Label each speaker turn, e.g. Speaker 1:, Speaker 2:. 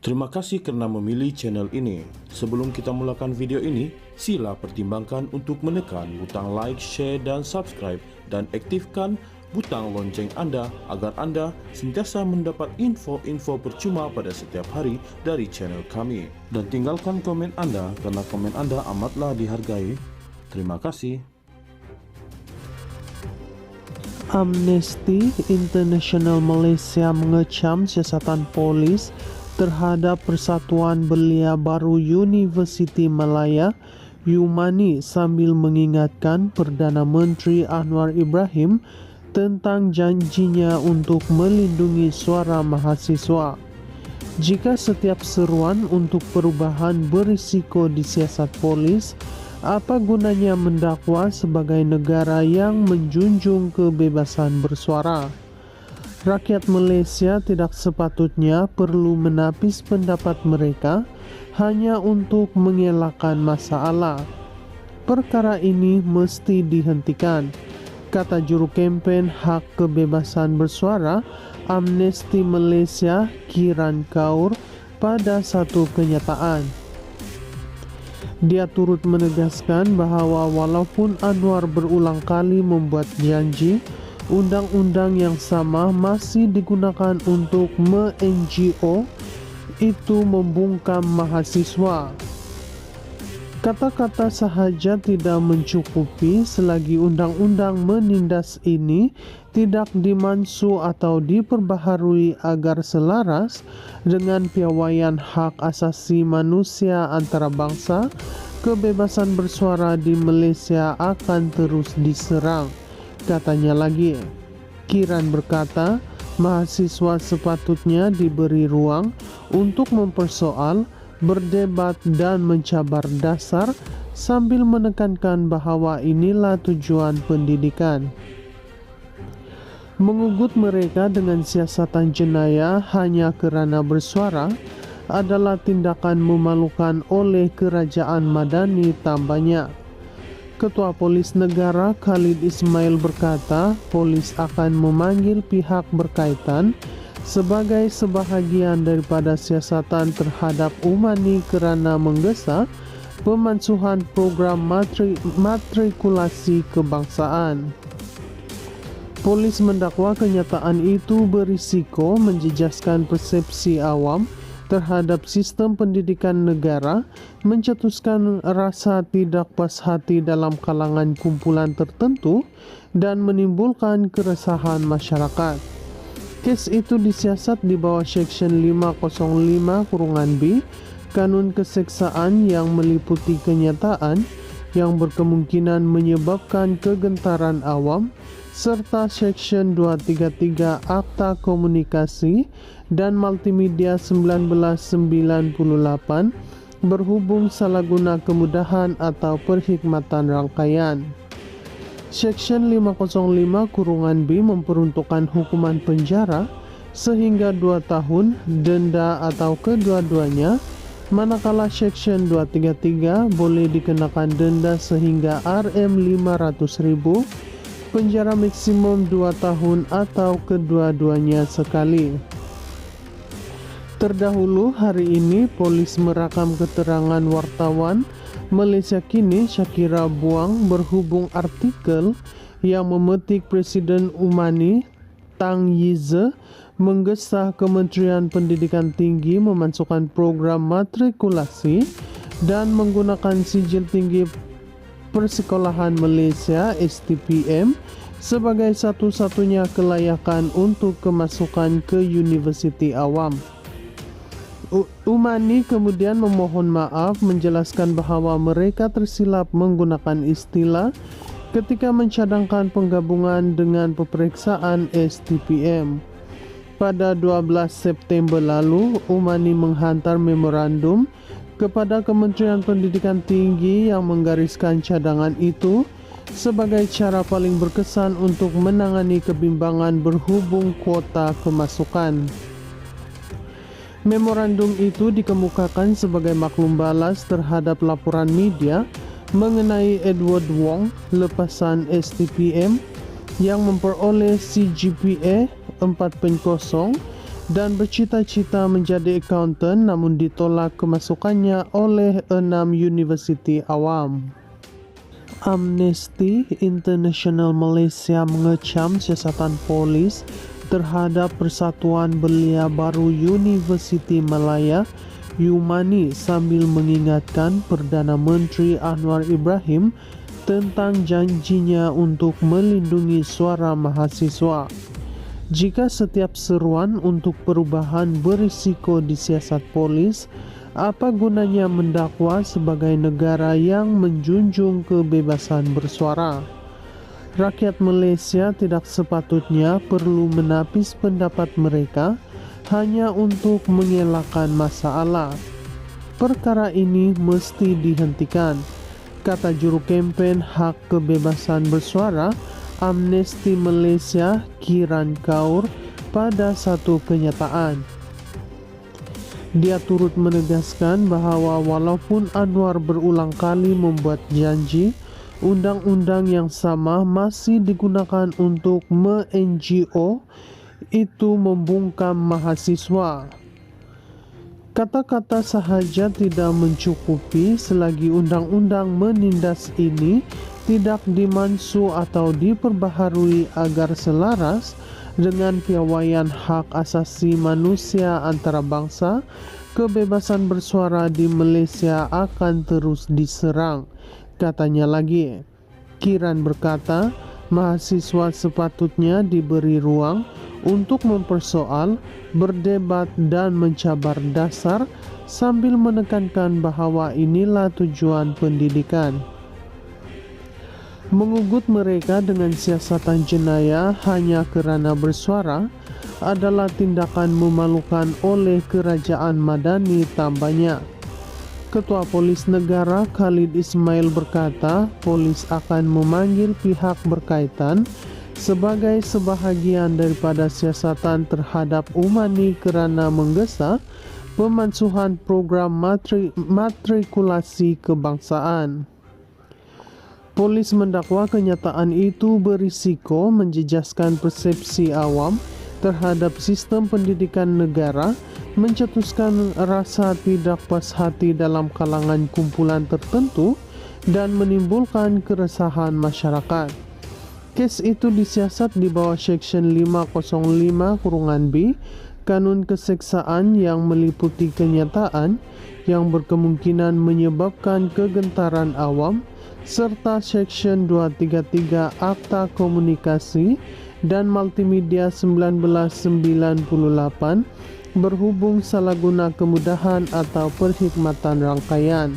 Speaker 1: Terima kasih karena memilih channel ini. Sebelum kita mulakan video ini, sila pertimbangkan untuk menekan butang like, share, dan subscribe, dan aktifkan butang lonceng Anda agar Anda sentiasa mendapat info-info percuma pada setiap hari dari channel kami. Dan tinggalkan komen Anda karena komen Anda amatlah dihargai. Terima kasih.
Speaker 2: Amnesty International Malaysia mengecam siasatan polis terhadap Persatuan Belia Baru Universiti Malaya Umani sambil mengingatkan Perdana Menteri Anwar Ibrahim tentang janjinya untuk melindungi suara mahasiswa. Jika setiap seruan untuk perubahan berisiko disiasat polis, apa gunanya mendakwa sebagai negara yang menjunjung kebebasan bersuara? Rakyat Malaysia tidak sepatutnya perlu menapis pendapat mereka hanya untuk mengelakkan masalah. Perkara ini mesti dihentikan, kata juru kempen hak kebebasan bersuara Amnesty Malaysia Kiran Kaur pada satu kenyataan. Dia turut menegaskan bahawa walaupun Anwar berulang kali membuat janji, undang-undang yang sama masih digunakan untuk me-NGO itu membungkam mahasiswa. Kata-kata sahaja tidak mencukupi selagi undang-undang menindas ini tidak dimansu atau diperbaharui agar selaras dengan piawaian hak asasi manusia antarabangsa. Kebebasan bersuara di Malaysia akan terus diserang, katanya lagi. Kiran berkata, mahasiswa sepatutnya diberi ruang untuk mempersoal, berdebat dan mencabar dasar sambil menekankan bahawa inilah tujuan pendidikan. Mengugut mereka dengan siasatan jenayah hanya kerana bersuara adalah tindakan memalukan oleh kerajaan Madani, tambahnya. Ketua Polis Negara Khalid Ismail berkata, polis akan memanggil pihak berkaitan sebagai sebahagian daripada siasatan terhadap Umani kerana menggesa pemansuhan program matrikulasi kebangsaan. Polis mendakwa kenyataan itu berisiko menjejaskan persepsi awam terhadap sistem pendidikan negara, mencetuskan rasa tidak puas hati dalam kalangan kumpulan tertentu, dan menimbulkan keresahan masyarakat. Kes itu disiasat di bawah Seksyen 505(b) Kanun Keseksaan yang meliputi kenyataan yang berkemungkinan menyebabkan kegentaran awam, serta Seksyen 233 Akta Komunikasi dan Multimedia 1998 berhubung salah guna kemudahan atau perkhidmatan rangkaian. Seksyen 505(b) memperuntukkan hukuman penjara sehingga 2 tahun, denda atau kedua-duanya, manakala Seksyen 233 boleh dikenakan denda sehingga RM500,000, penjara maksimum 2 tahun atau kedua-duanya sekali. Terdahulu hari ini polis merakam keterangan wartawan Malaysia Kini Shakira Buang berhubung artikel yang memetik Presiden Umani Tang Yizhe menggesa Kementerian Pendidikan Tinggi memasukkan program matrikulasi dan menggunakan sijil tinggi Persekolahan Malaysia STPM sebagai satu-satunya kelayakan untuk kemasukan ke universiti awam. Umani kemudian memohon maaf, menjelaskan bahawa mereka tersilap menggunakan istilah ketika mencadangkan penggabungan dengan peperiksaan STPM. Pada 12 September lalu, Umani menghantar memorandum kepada Kementerian Pendidikan Tinggi yang menggariskan cadangan itu sebagai cara paling berkesan untuk menangani kebimbangan berhubung kuota kemasukan. Memorandum itu dikemukakan sebagai maklum balas terhadap laporan media mengenai Edward Wong, lepasan STPM yang memperoleh CGPA 4.0 dan bercita-cita menjadi accountant namun ditolak kemasukannya oleh 6 universiti awam. Amnesty International Malaysia mengecam siasatan polis terhadap Persatuan Belia Baru Universiti Malaya Yumani sambil mengingatkan Perdana Menteri Anwar Ibrahim tentang janjinya untuk melindungi suara mahasiswa. Jika setiap seruan untuk perubahan berisiko disiasat polis, apa gunanya mendakwa sebagai negara yang menjunjung kebebasan bersuara? Rakyat Malaysia tidak sepatutnya perlu menapis pendapat mereka hanya untuk mengelakkan masalah. Perkara ini mesti dihentikan, kata juru kempen Hak Kebebasan Bersuara Amnesty Malaysia Kiran Kaur pada satu kenyataan. Dia turut menegaskan bahawa walaupun Anwar berulang kali membuat janji, undang-undang yang sama masih digunakan untuk me-NGO itu membungkam mahasiswa. Kata-kata sahaja tidak mencukupi selagi undang-undang menindas ini tidak dimansu atau diperbaharui agar selaras dengan piawaian hak asasi manusia antarabangsa. Kebebasan bersuara di Malaysia akan terus diserang, katanya lagi. Kiran berkata, mahasiswa sepatutnya diberi ruang untuk mempersoal, berdebat dan mencabar dasar sambil menekankan bahawa inilah tujuan pendidikan. Mengugut mereka dengan siasatan jenayah hanya kerana bersuara adalah tindakan memalukan oleh kerajaan Madani, tambahnya. Ketua Polis Negara Khalid Ismail berkata, polis akan memanggil pihak berkaitan sebagai sebahagian daripada siasatan terhadap Umani kerana menggesa pemansuhan program matrikulasi kebangsaan. Polis mendakwa kenyataan itu berisiko menjejaskan persepsi awam terhadap sistem pendidikan negara, mencetuskan rasa tidak puas hati dalam kalangan kumpulan tertentu dan menimbulkan keresahan masyarakat. Kes itu disiasat di bawah Seksyen 505(b) Kanun Keseksaan yang meliputi kenyataan yang berkemungkinan menyebabkan kegentaran awam serta Seksyen 233 Akta Komunikasi dan Multimedia 1998 berhubung salah guna kemudahan atau perkhidmatan rangkaian.